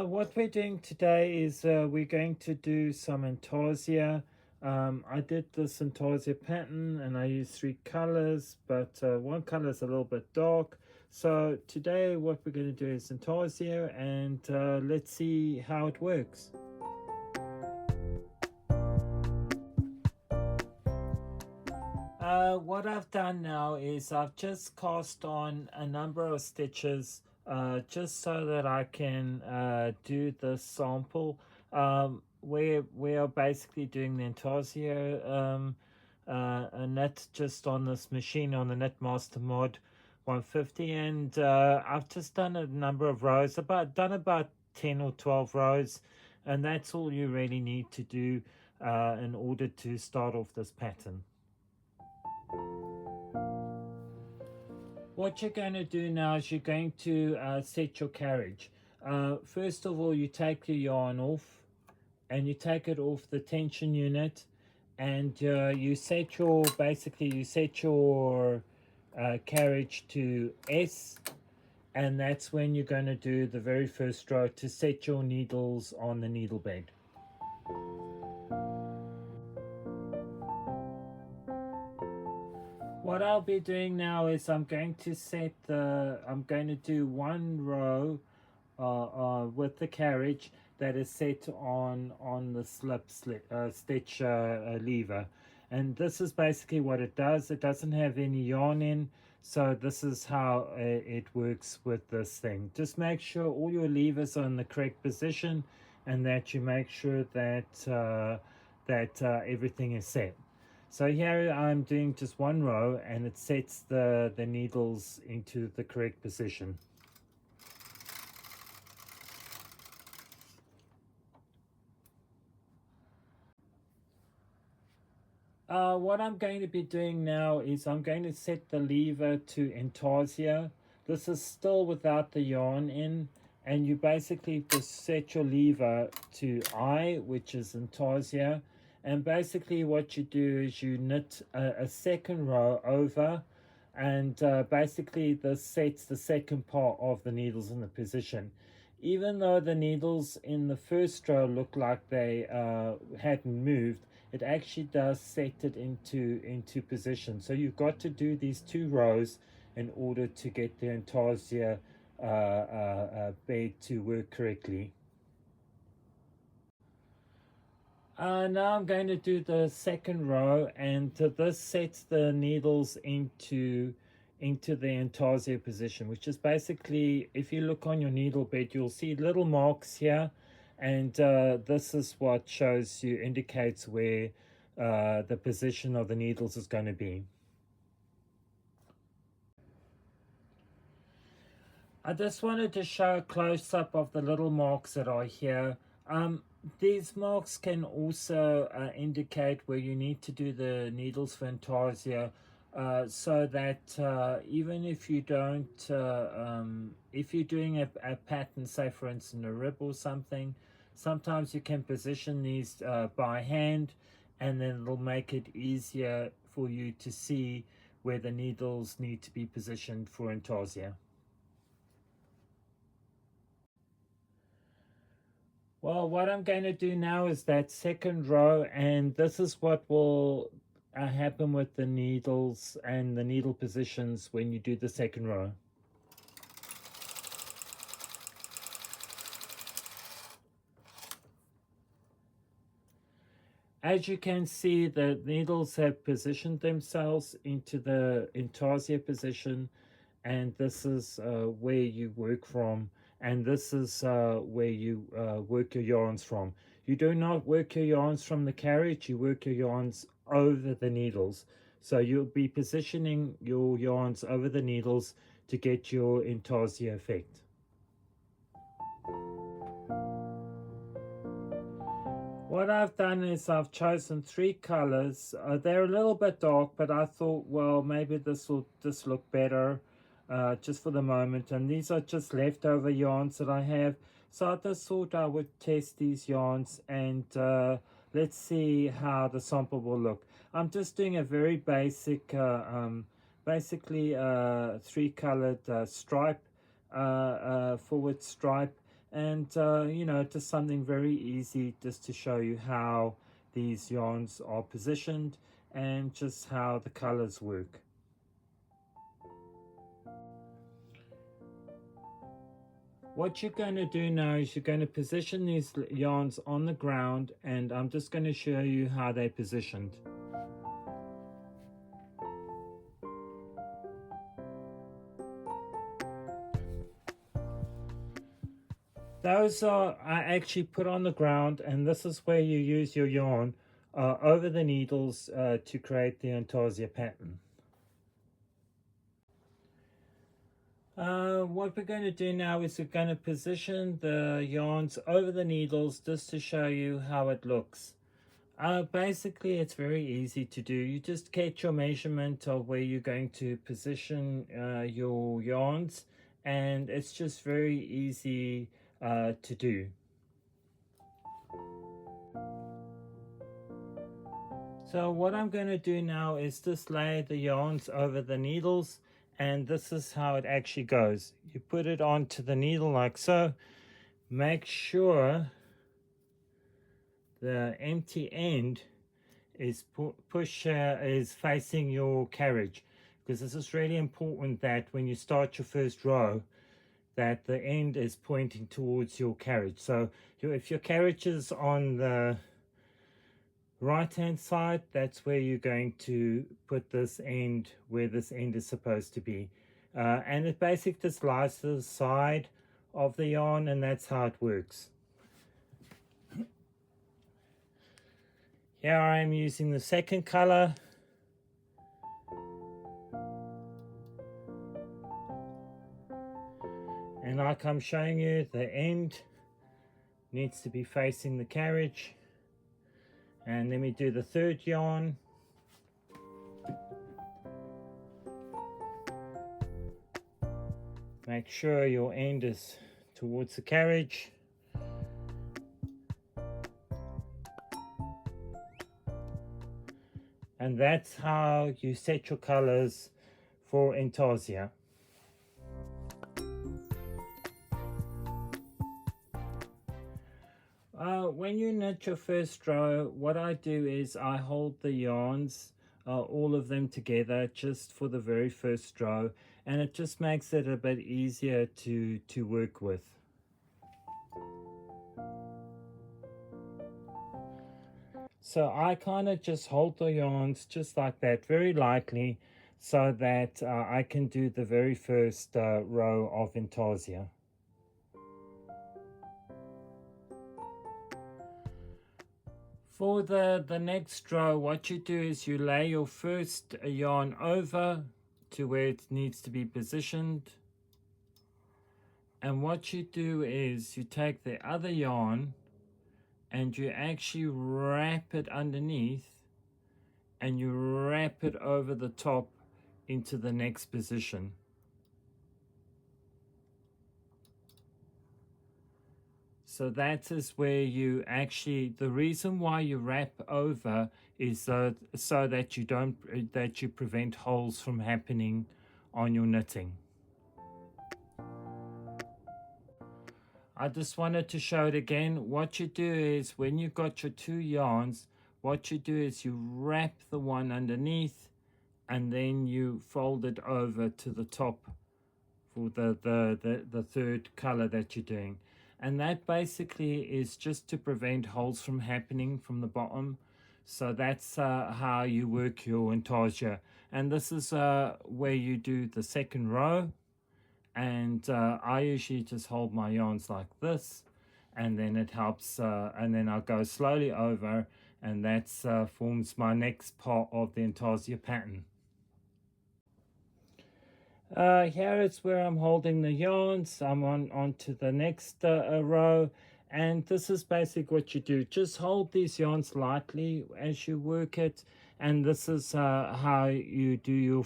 What we're doing today is we're going to do some Intarsia. I did this Intarsia pattern and I used three colors, but one color is a little bit dark. So today what we're going to do is Intarsia, and let's see how it works. What I've done now is I've just cast on a number of stitches just so that I can do this sample. We are basically doing the Intarsia knit just on this machine on the Knitmaster Mod 150, and I've just done a number of rows, about 10 or 12 rows, and that's all you really need to do in order to start off this pattern. What you're going to do now is you're going to set your carriage. First of all, you take your yarn off and you take it off the tension unit, and you set your carriage to S, and that's when you're going to do the very first row to set your needles on the needle bed. What I'll be doing now is I'm going to do one row with the carriage that is set on the stitch lever, and this is basically what it does. It doesn't have any yarn in, so this is how it works with this thing. Just make sure all your levers are in the correct position and that you make sure that everything is set. So here I'm doing just one row and it sets the needles into the correct position. What I'm going to be doing now is I'm going to set the lever to Intarsia. This is still without the yarn in, and you basically just set your lever to I, which is Intarsia. And basically what you do is you knit a second row over, and basically this sets the second part of the needles in the position. Even though the needles in the first row look like they hadn't moved, it actually does set it into position. So you've got to do these two rows in order to get the Intarsia bed to work correctly. Now I'm going to do the second row, and this sets the needles into the Intarsia position, which is basically, if you look on your needle bed, you'll see little marks here, and this is what indicates where the position of the needles is going to be. I just wanted to show a close-up of the little marks that are here. These marks can also indicate where you need to do the needles for Intarsia, so that even if you don't, if you're doing a pattern, say for instance a rib or something, sometimes you can position these by hand, and then it'll make it easier for you to see where the needles need to be positioned for Intarsia. Well, what I'm going to do now is that second row, and this is what will happen with the needles and the needle positions when you do the second row. As you can see, the needles have positioned themselves into the Intarsia position, and this is where you work from, and this is where you work your yarns from. You do not work your yarns from the carriage, you work your yarns over the needles. So you'll be positioning your yarns over the needles to get your Intarsia effect. What I've done is I've chosen three colors. They're a little bit dark, but I thought, well, maybe this will just look better just for the moment. And these are just leftover yarns that I have. So I just thought I would test these yarns, and let's see how the sample will look. I'm just doing a very basic, basically three-colored stripe, forward stripe. And you know, just something very easy just to show you how these yarns are positioned and just how the colors work. What you're going to do now is you're going to position these yarns on the ground, and I'm just going to show you how they're positioned. Those are actually put on the ground, and this is where you use your yarn over the needles to create the Intarsia pattern. What we're going to do now is we're going to position the yarns over the needles just to show you how it looks. Basically, it's very easy to do. You just get your measurement of where you're going to position your yarns, and it's just very easy to do. So what I'm going to do now is just lay the yarns over the needles, and this is how it actually goes. You put it onto the needle like so. Make sure the empty end is is facing your carriage, because this is really important that when you start your first row that the end is pointing towards your carriage. So if your carriage is on the right hand side, that's where you're going to put this end, where this end is supposed to be, and it basically just lies to the side of the yarn, and that's how it works. Here I am using the second color. And like I'm showing you, the end needs to be facing the carriage. And let me do the third yarn. Make sure your end is towards the carriage. And that's how you set your colors for Intarsia. When you knit your first row, what I do is I hold the yarns, all of them together, just for the very first row, and it just makes it a bit easier to work with. So I kind of just hold the yarns just like that, very lightly, so that I can do the very first row of Intarsia. For the next row, what you do is you lay your first yarn over to where it needs to be positioned. And what you do is you take the other yarn and you actually wrap it underneath, and you wrap it over the top into the next position. So that is where you actually, the reason why you wrap over is so that you prevent holes from happening on your knitting. I just wanted to show it again. What you do is when you've got your two yarns, what you do is you wrap the one underneath, and then you fold it over to the top for the third color that you're doing. And that basically is just to prevent holes from happening from the bottom. So that's how you work your Intarsia. And this is where you do the second row. And I usually just hold my yarns like this, and then it helps, and then I'll go slowly over, and that forms my next part of the Intarsia pattern. Here is where I'm holding the yarns. I'm onto the next row, and this is basically what you do. Just hold these yarns lightly as you work it, and this is how you do your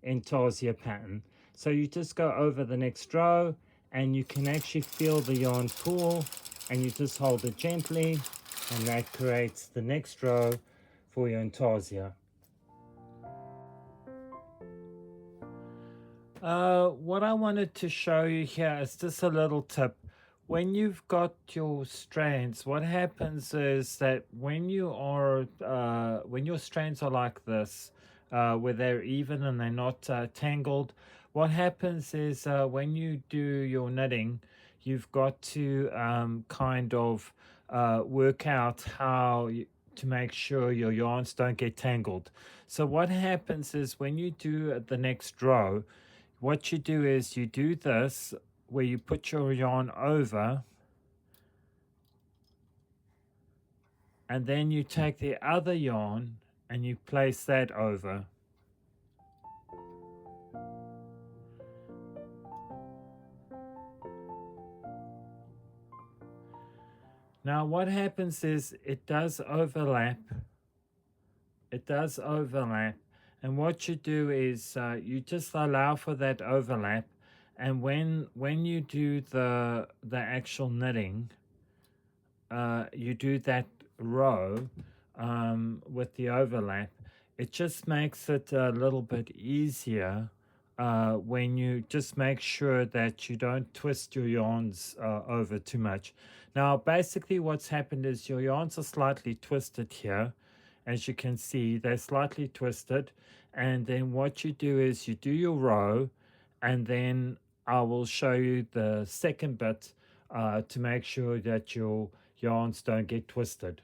Intarsia pattern. So you just go over the next row, and you can actually feel the yarn pull, and you just hold it gently, and that creates the next row for your Intarsia. What I wanted to show you here is just a little tip. When you've got your strands, what happens is that when when your strands are like this, where they're even and they're not tangled, what happens is when you do your knitting, you've got to kind of work out to make sure your yarns don't get tangled. So what happens is when you do the next row, what you do is you do this where you put your yarn over, and then you take the other yarn and you place that over. Now what happens is it does overlap. It does overlap. And what you do is you just allow for that overlap. And when you do the actual knitting, you do that row with the overlap, it just makes it a little bit easier when you just make sure that you don't twist your yarns over too much. Now basically what's happened is your yarns are slightly twisted here. As you can see, they're slightly twisted, and then what you do is you do your row, and then I will show you the second bit to make sure that your yarns don't get twisted.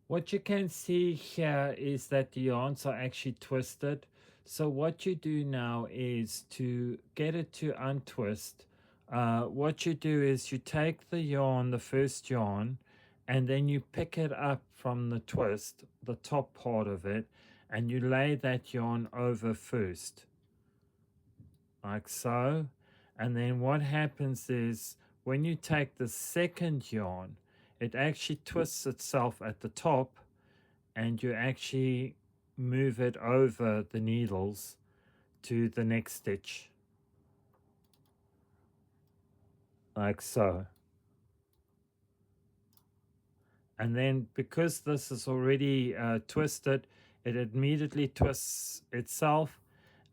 What you can see here is that the yarns are actually twisted. So what you do now is to get it to untwist. What you do is you take the yarn, the first yarn, and then you pick it up from the twist, the top part of it, and you lay that yarn over first, like so. And then what happens is when you take the second yarn, it actually twists itself at the top, and you actually move it over the needles to the next stitch, like so. And then because this is already twisted, it immediately twists itself,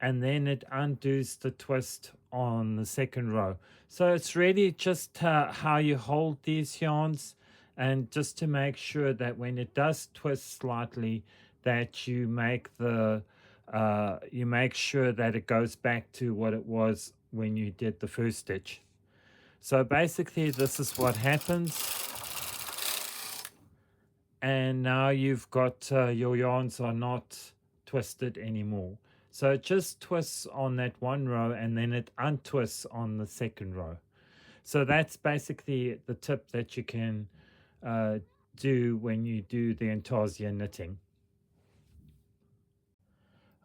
and then it undoes the twist on the second row. So it's really just how you hold these yarns, and just to make sure that when it does twist slightly, that you make sure that it goes back to what it was when you did the first stitch. So basically this is what happens. And now you've got your yarns are not twisted anymore. So it just twists on that one row, and then it untwists on the second row. So that's basically the tip that you can do when you do the Intarsia knitting.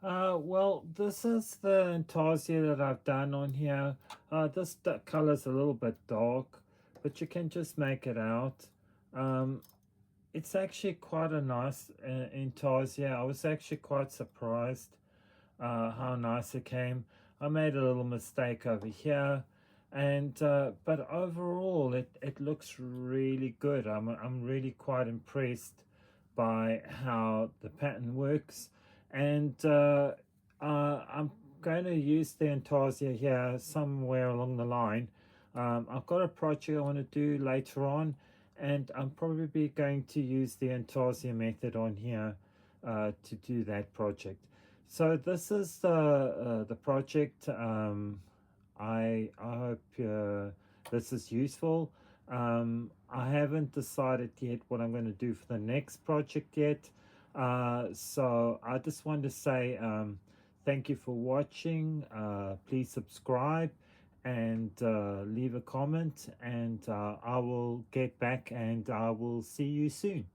Well, this is the Intarsia that I've done on here. This color's a little bit dark, but you can just make it out. It's actually quite a nice Intarsia. I was actually quite surprised how nice it came. I made a little mistake over here, and but overall it looks really good. I'm really quite impressed by how the pattern works, and I'm going to use the Intarsia here somewhere along the line. I've got a project I want to do later on, and I'm probably going to use the Intarsia method on here to do that project. So this is the project. I hope this is useful. I haven't decided yet what I'm going to do for the next project yet. So I just want to say thank you for watching. Please subscribe and leave a comment, and I will get back and I will see you soon.